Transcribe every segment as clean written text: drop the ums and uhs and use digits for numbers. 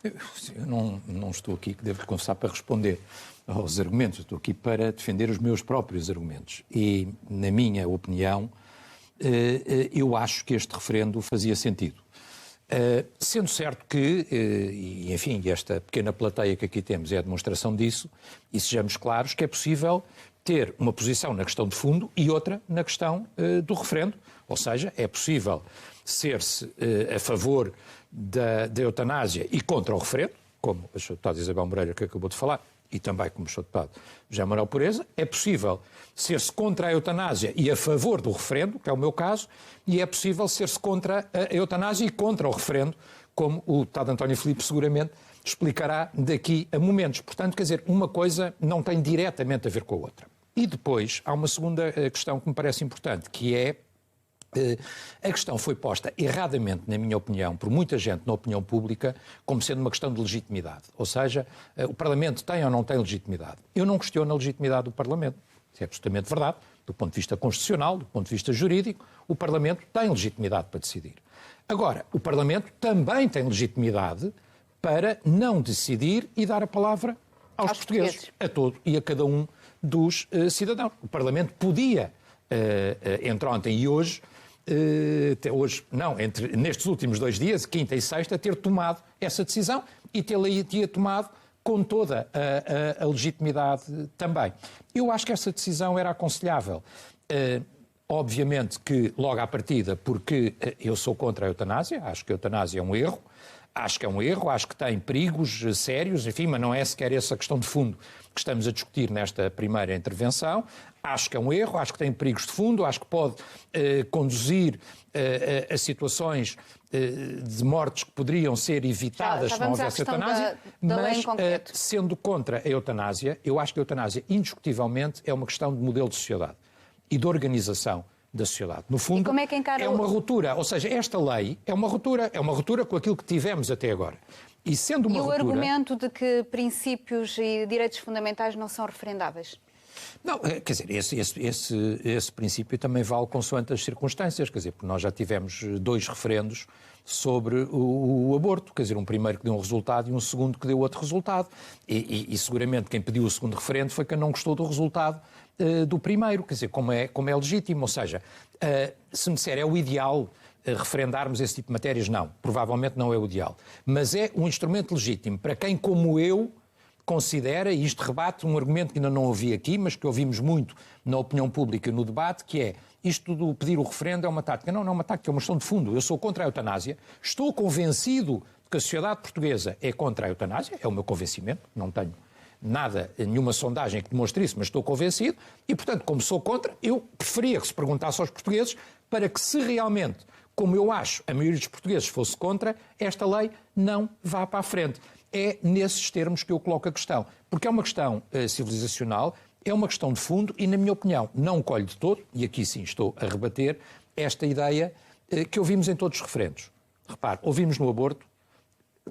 Eu não estou aqui, que devo confessar, para responder aos argumentos. Eu estou aqui para defender os meus próprios argumentos. E, na minha opinião, eu acho que este referendo fazia sentido. Sendo certo que, e enfim, esta pequena plateia que aqui temos é a demonstração disso, e sejamos claros que é possível ter uma posição na questão de fundo e outra na questão do referendo. Ou seja, é possível ser-se a favor da eutanásia e contra o referendo, como a Sra. Deputada Isabel Moreira que acabou de falar, e também como o Sr. Deputado José Manuel Pureza. É possível ser-se contra a eutanásia e a favor do referendo, que é o meu caso, e é possível ser-se contra a eutanásia e contra o referendo, como o deputado António Filipe seguramente explicará daqui a momentos. Portanto, quer dizer, uma coisa não tem diretamente a ver com a outra. E depois há uma segunda questão que me parece importante, que é a questão foi posta erradamente, na minha opinião, por muita gente na opinião pública, como sendo uma questão de legitimidade. Ou seja, o Parlamento tem ou não tem legitimidade. Eu não questiono a legitimidade do Parlamento. Isso é absolutamente verdade. Do ponto de vista constitucional, do ponto de vista jurídico, o Parlamento tem legitimidade para decidir. Agora, o Parlamento também tem legitimidade para não decidir e dar a palavra aos portugueses, a todo e a cada um dos cidadãos. O Parlamento podia, entre ontem e hoje, nestes últimos 2 dias, quinta e sexta, ter tomado essa decisão e tê-la tomado com toda a legitimidade também. Eu acho que essa decisão era aconselhável. Obviamente que logo à partida, porque eu sou contra a eutanásia, acho que a eutanásia é um erro, acho que tem perigos sérios, enfim, mas não é sequer essa questão de fundo que estamos a discutir nesta primeira intervenção. Acho que é um erro, acho que tem perigos de fundo, acho que pode conduzir a situações de mortes que poderiam ser evitadas se não houvesse eutanásia, mas sendo contra a eutanásia, eu acho que a eutanásia indiscutivelmente é uma questão de modelo de sociedade e de organização da sociedade. No fundo, é uma ruptura, ou seja, esta lei é uma ruptura com aquilo que tivemos até agora. E sendo uma ruptura... o argumento de que princípios e direitos fundamentais não são referendáveis? Não, quer dizer, esse princípio também vale consoante as circunstâncias, quer dizer, porque nós já tivemos 2 referendos sobre o aborto, quer dizer, um primeiro que deu um resultado e um segundo que deu outro resultado. E seguramente quem pediu o segundo referendo foi quem não gostou do resultado do primeiro, quer dizer, como é legítimo. Ou seja, se me disser é o ideal referendarmos esse tipo de matérias, não, provavelmente não é o ideal. Mas é um instrumento legítimo para quem, como eu, considera, e isto rebate um argumento que ainda não ouvi aqui, mas que ouvimos muito na opinião pública no debate, que é isto do pedir o referendo é uma tática. Não é uma tática, é uma questão de fundo. Eu sou contra a eutanásia, estou convencido que a sociedade portuguesa é contra a eutanásia, é o meu convencimento, não tenho nenhuma sondagem que demonstre isso, mas estou convencido, e portanto, como sou contra, eu preferia que se perguntasse aos portugueses para que se realmente, como eu acho, a maioria dos portugueses fosse contra, esta lei não vá para a frente. É nesses termos que eu coloco a questão. Porque é uma questão civilizacional, é uma questão de fundo e, na minha opinião, não colhe de todo, e aqui sim estou a rebater, esta ideia que ouvimos em todos os referendos. Repare, ouvimos no aborto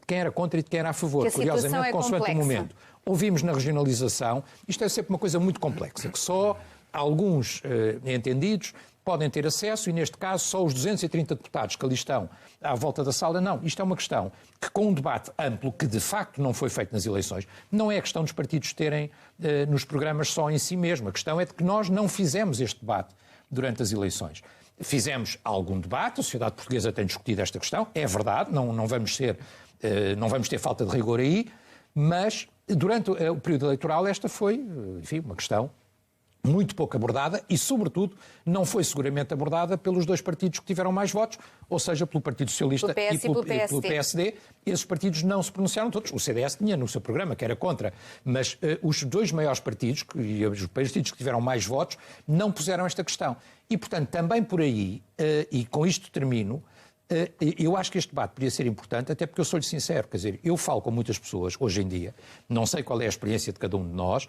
quem era contra e quem era a favor, curiosamente, consoante o momento. Ouvimos na regionalização, isto é sempre uma coisa muito complexa, que só alguns entendidos podem ter acesso e, neste caso, só os 230 deputados que ali estão à volta da sala. Não, isto é uma questão que, com um debate amplo, que de facto não foi feito nas eleições, não é a questão dos partidos terem nos programas só em si mesmo. A questão é de que nós não fizemos este debate durante as eleições. Fizemos algum debate, a sociedade portuguesa tem discutido esta questão, é verdade, não vamos ter falta de rigor aí, mas durante o período eleitoral esta foi, enfim, uma questão muito pouco abordada e, sobretudo, não foi seguramente abordada pelos 2 partidos que tiveram mais votos, ou seja, pelo Partido Socialista e pelo PSD. Esses partidos não se pronunciaram todos. O CDS tinha no seu programa que era contra, mas os 2 maiores partidos, e os partidos que tiveram mais votos, não puseram esta questão. E, portanto, também por aí, e com isto termino, eu acho que este debate podia ser importante, até porque eu sou-lhe sincero, quer dizer, eu falo com muitas pessoas hoje em dia, não sei qual é a experiência de cada um de nós,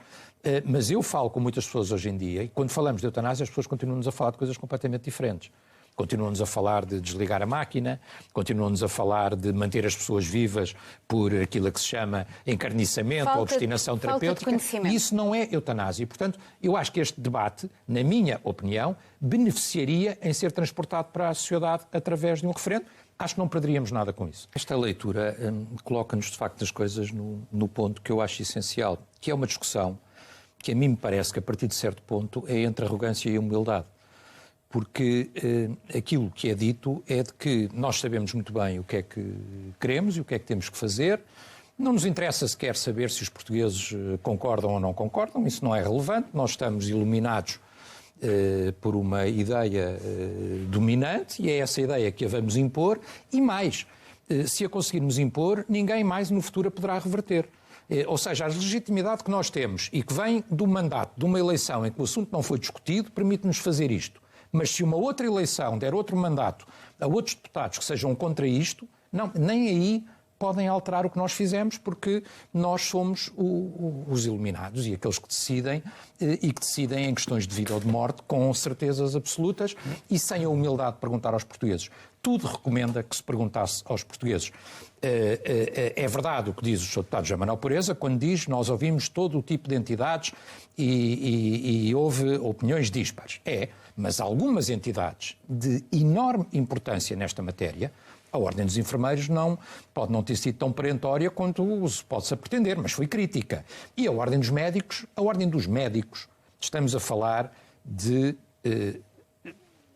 mas eu falo com muitas pessoas hoje em dia, e quando falamos de eutanásia as pessoas continuam-nos a falar de coisas completamente diferentes. Continuam-nos a falar de desligar a máquina, continuam-nos a falar de manter as pessoas vivas por aquilo que se chama encarniçamento ou obstinação terapêutica. E isso não é eutanásia. Portanto, eu acho que este debate, na minha opinião, beneficiaria em ser transportado para a sociedade através de um referendo. acho que não perderíamos nada com isso. Esta leitura coloca-nos, de facto, as coisas no ponto que eu acho essencial, que é uma discussão que a mim me parece que, a partir de certo ponto, é entre arrogância e humildade. Porque aquilo que é dito é de que nós sabemos muito bem o que é que queremos e o que é que temos que fazer. Não nos interessa sequer saber se os portugueses concordam ou não concordam, isso não é relevante. Nós estamos iluminados por uma ideia dominante e é essa ideia que a vamos impor. E mais, se a conseguirmos impor, ninguém mais no futuro a poderá reverter. Ou seja, a legitimidade que nós temos e que vem do mandato de uma eleição em que o assunto não foi discutido, permite-nos fazer isto. Mas se uma outra eleição der outro mandato a outros deputados que sejam contra isto, não, nem aí podem alterar o que nós fizemos, porque nós somos os iluminados e aqueles que decidem em questões de vida ou de morte com certezas absolutas e sem a humildade de perguntar aos portugueses. Tudo recomenda que se perguntasse aos portugueses. É verdade o que diz o Sr. Deputado José Manuel Pureza quando diz nós ouvimos todo o tipo de entidades e houve opiniões dispares. Mas algumas entidades de enorme importância nesta matéria, a Ordem dos Enfermeiros pode não ter sido tão perentória quanto pode-se pretender, mas foi crítica. E a Ordem dos Médicos, estamos a falar de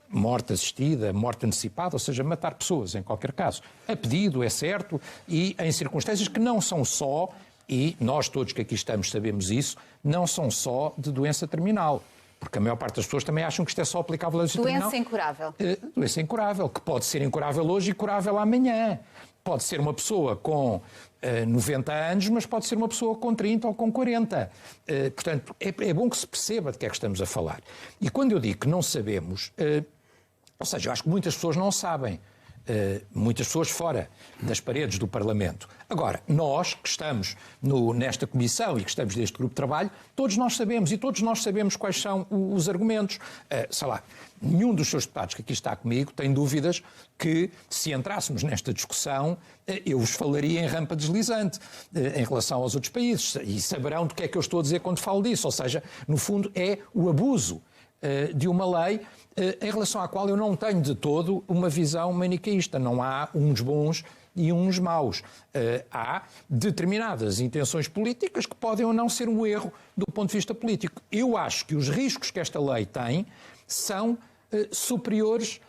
morte assistida, morte antecipada, ou seja, matar pessoas, em qualquer caso. A pedido, é certo, e em circunstâncias que não são só, e nós todos que aqui estamos sabemos isso, não são só de doença terminal. Porque a maior parte das pessoas também acham que isto é só aplicável à doença terminal. Doença incurável. Doença incurável, que pode ser incurável hoje e curável amanhã. Pode ser uma pessoa com 90 anos, mas pode ser uma pessoa com 30 ou com 40. Portanto, é bom que se perceba de que é que estamos a falar. E quando eu digo que não sabemos, ou seja, eu acho que muitas pessoas não sabem. Muitas pessoas fora das paredes do Parlamento. Agora, nós que estamos nesta comissão e que estamos neste grupo de trabalho, todos nós sabemos e todos nós sabemos quais são os argumentos. Sei lá, nenhum dos seus deputados que aqui está comigo tem dúvidas que se entrássemos nesta discussão eu vos falaria em rampa deslizante em relação aos outros países e saberão do que é que eu estou a dizer quando falo disso. Ou seja, no fundo é o abuso de uma lei em relação à qual eu não tenho de todo uma visão maniqueísta. Não há uns bons e uns maus. Há determinadas intenções políticas que podem ou não ser um erro do ponto de vista político. Eu acho que os riscos que esta lei tem são superiores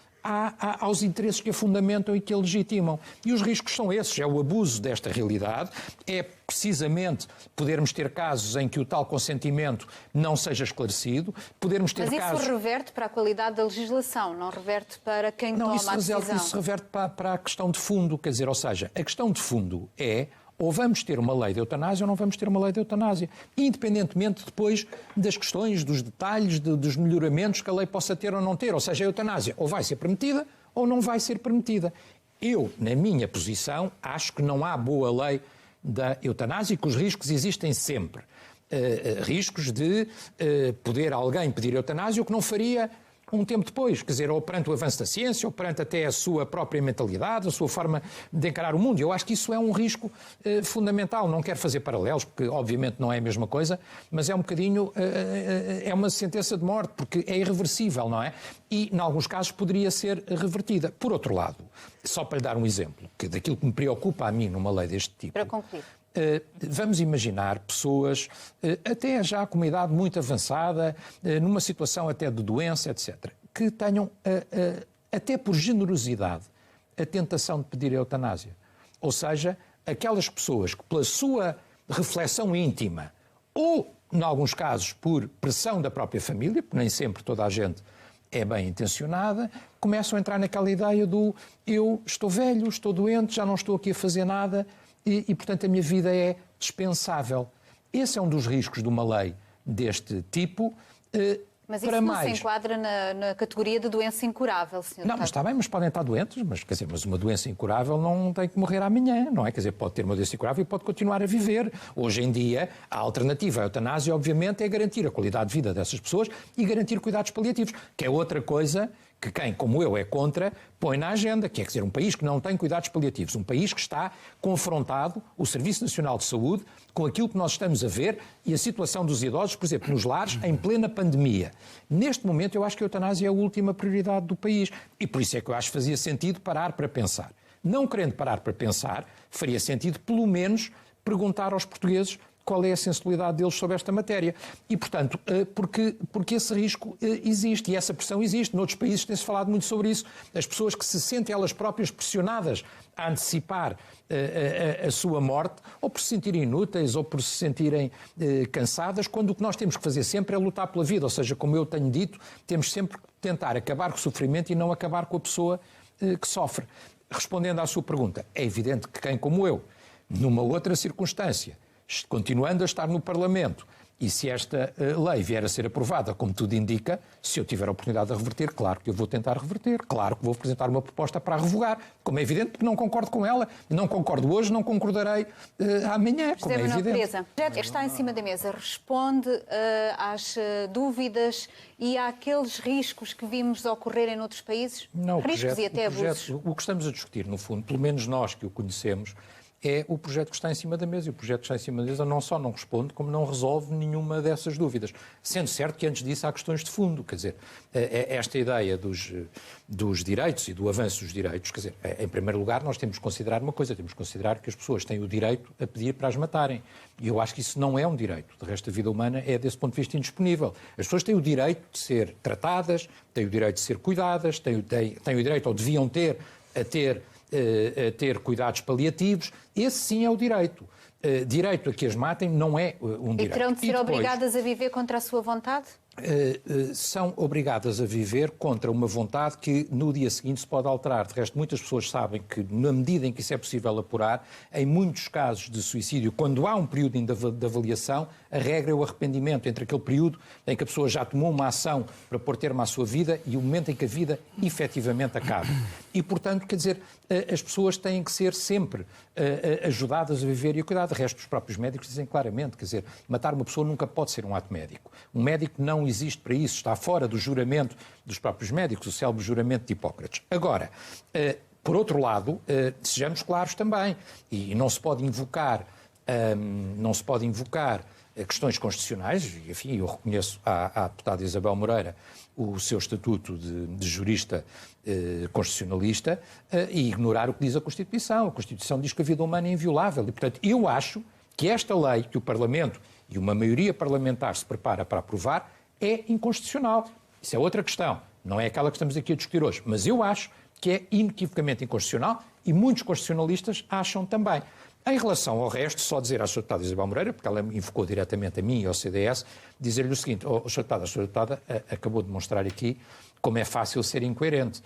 aos interesses que a fundamentam e que a legitimam. E os riscos são esses, é o abuso desta realidade, é precisamente podermos ter casos em que o tal consentimento não seja esclarecido, podermos ter casos... Mas isso reverte para a qualidade da legislação, não reverte para quem toma a decisão. Isso reverte para a questão de fundo, quer dizer, ou seja, a questão de fundo é ou vamos ter uma lei de eutanásia ou não vamos ter uma lei de eutanásia, independentemente depois das questões, dos detalhes, dos melhoramentos que a lei possa ter ou não ter. Ou seja, a eutanásia ou vai ser permitida ou não vai ser permitida. Eu, na minha posição, acho que não há boa lei da eutanásia e que os riscos existem sempre. Riscos de poder alguém pedir eutanásia, o que não faria um tempo depois, quer dizer, ou perante o avanço da ciência, ou perante até a sua própria mentalidade, a sua forma de encarar o mundo. Eu acho que isso é um risco fundamental. Não quero fazer paralelos, porque obviamente não é a mesma coisa, mas é um bocadinho, é uma sentença de morte, porque é irreversível, não é? E, em alguns casos, poderia ser revertida. Por outro lado, só para lhe dar um exemplo, que daquilo que me preocupa a mim numa lei deste tipo... Para concluir. Vamos imaginar pessoas, até já com uma idade muito avançada, numa situação até de doença, etc., que tenham, até por generosidade, a tentação de pedir a eutanásia. Ou seja, aquelas pessoas que, pela sua reflexão íntima, ou, em alguns casos, por pressão da própria família, porque nem sempre toda a gente é bem intencionada, começam a entrar naquela ideia do eu estou velho, estou doente, já não estou aqui a fazer nada, e, portanto, a minha vida é dispensável. Esse é um dos riscos de uma lei deste tipo. Mas isso não se enquadra na categoria de doença incurável, Sr. Não, mas está bem, mas podem estar doentes, mas, quer dizer, mas uma doença incurável não tem que morrer amanhã, não é? Quer dizer, pode ter uma doença incurável e pode continuar a viver. Hoje em dia, a alternativa à eutanásia, obviamente, é garantir a qualidade de vida dessas pessoas e garantir cuidados paliativos, que é outra coisa que quem, como eu, é contra, põe na agenda, que é dizer, um país que não tem cuidados paliativos, um país que está confrontado, o Serviço Nacional de Saúde, com aquilo que nós estamos a ver e a situação dos idosos, por exemplo, nos lares, em plena pandemia. Neste momento, eu acho que a eutanásia é a última prioridade do país e por isso é que eu acho que fazia sentido parar para pensar. Não querendo parar para pensar, faria sentido, pelo menos, perguntar aos portugueses qual é a sensibilidade deles sobre esta matéria. E, portanto, porque esse risco existe e essa pressão existe. Noutros países tem-se falado muito sobre isso. As pessoas que se sentem elas próprias pressionadas a antecipar a sua morte, ou por se sentirem inúteis, ou por se sentirem cansadas, quando o que nós temos que fazer sempre é lutar pela vida. Ou seja, como eu tenho dito, temos sempre que tentar acabar com o sofrimento e não acabar com a pessoa que sofre. Respondendo à sua pergunta, é evidente que quem como eu, numa outra circunstância, continuando a estar no Parlamento, e se esta lei vier a ser aprovada, como tudo indica, se eu tiver a oportunidade de reverter, claro que eu vou tentar reverter, claro que vou apresentar uma proposta para a revogar, como é evidente, porque não concordo com ela, não concordo hoje, não concordarei amanhã, como é evidente. O projeto está em cima da mesa, responde às dúvidas e àqueles riscos que vimos ocorrerem noutros países? Não, riscos e até abusos. O que estamos a discutir, no fundo, pelo menos nós que o conhecemos, é o projeto que está em cima da mesa. E o projeto que está em cima da mesa não só não responde, como não resolve nenhuma dessas dúvidas. Sendo certo que antes disso há questões de fundo. Quer dizer, esta ideia dos direitos e do avanço dos direitos, quer dizer, em primeiro lugar nós temos que considerar uma coisa, temos que considerar que as pessoas têm o direito a pedir para as matarem. E eu acho que isso não é um direito. De resto, a vida humana é, desse ponto de vista, indisponível. As pessoas têm o direito de ser tratadas, têm o direito de ser cuidadas, têm o direito, ou deviam ter, a ter cuidados paliativos. Esse sim é o direito. Direito a que as matem não é um direito. E terão de ser obrigadas a viver contra a sua vontade? São obrigadas a viver contra uma vontade que no dia seguinte se pode alterar. De resto, muitas pessoas sabem que, na medida em que isso é possível apurar, em muitos casos de suicídio, quando há um período de avaliação, a regra é o arrependimento entre aquele período em que a pessoa já tomou uma ação para pôr termo à sua vida e o momento em que a vida efetivamente acaba. E, portanto, quer dizer, as pessoas têm que ser sempre ajudadas a viver e a cuidar. De resto, os próprios médicos dizem claramente, quer dizer, matar uma pessoa nunca pode ser um ato médico. Um médico não existe para isso, está fora do juramento dos próprios médicos, o célebre juramento de Hipócrates. Agora, por outro lado, sejamos claros também, e não se pode invocar questões constitucionais, e enfim, eu reconheço à deputada Isabel Moreira o seu estatuto de jurista constitucionalista e ignorar o que diz a Constituição. A Constituição diz que a vida humana é inviolável e, portanto, eu acho que esta lei que o Parlamento e uma maioria parlamentar se prepara para aprovar é inconstitucional. Isso é outra questão, não é aquela que estamos aqui a discutir hoje, mas eu acho que é inequivocamente inconstitucional e muitos constitucionalistas acham também. Em relação ao resto, só dizer à Sra. Deputada Isabel Moreira, porque ela me invocou diretamente a mim e ao CDS, dizer-lhe o seguinte: a Sra. Deputada acabou de mostrar aqui como é fácil ser incoerente,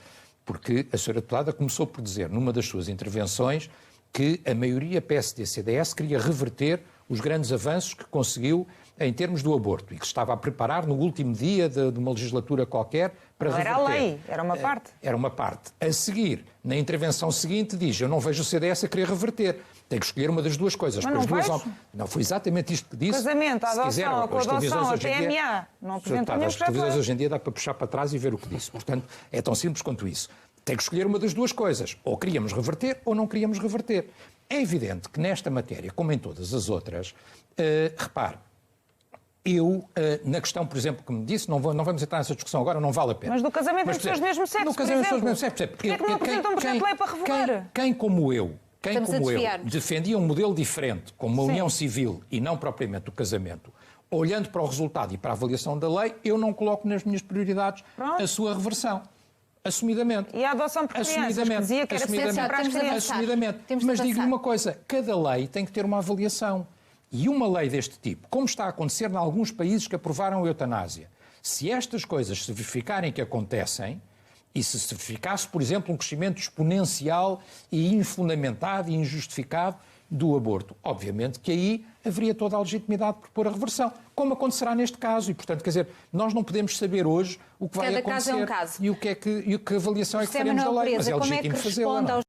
porque a Sra. Deputada começou por dizer, numa das suas intervenções, que a maioria PSD-CDS queria reverter os grandes avanços que conseguiu em termos do aborto e que se estava a preparar no último dia de uma legislatura qualquer para reverter. Não era a lei, era uma parte. Era uma parte. A seguir, na intervenção seguinte, diz: eu não vejo o CDS a querer reverter. Tem que escolher uma das duas coisas. Mas não foi exatamente isto que disse. Casamento, a adoção, a coadoção, a TMA. Não apresentam nenhum projeto. As televisões hoje em dia dá para puxar para trás e ver o que disse. Portanto, é tão simples quanto isso. Tem que escolher uma das duas coisas. Ou queríamos reverter ou não queríamos reverter. É evidente que nesta matéria, como em todas as outras, repare, eu, na questão, por exemplo, que me disse, não vamos entrar nessa discussão agora, não vale a pena. Mas do casamento entre pessoas do mesmo sexo, no casamento entre pessoas do mesmo sexo, porquê é que não apresentam um projeto de lei para revogar? Quem como eu defendia um modelo diferente, como uma união civil e não propriamente o casamento, olhando para o resultado e para a avaliação da lei, eu não coloco nas minhas prioridades a sua reversão. Assumidamente. E a adoção por crianças, que dizia que era essencial para as crianças. Assumidamente. Mas digo-lhe uma coisa, cada lei tem que ter uma avaliação. E uma lei deste tipo, como está a acontecer em alguns países que aprovaram a eutanásia, se estas coisas se verificarem que acontecem, e se verificasse, por exemplo, um crescimento exponencial e infundamentado e injustificado do aborto, obviamente que aí haveria toda a legitimidade por pôr a reversão, como acontecerá neste caso. E, portanto, quer dizer, nós não podemos saber hoje o que vai acontecer caso é um caso. E que avaliação é que faremos da lei, mas é legítimo fazê-la.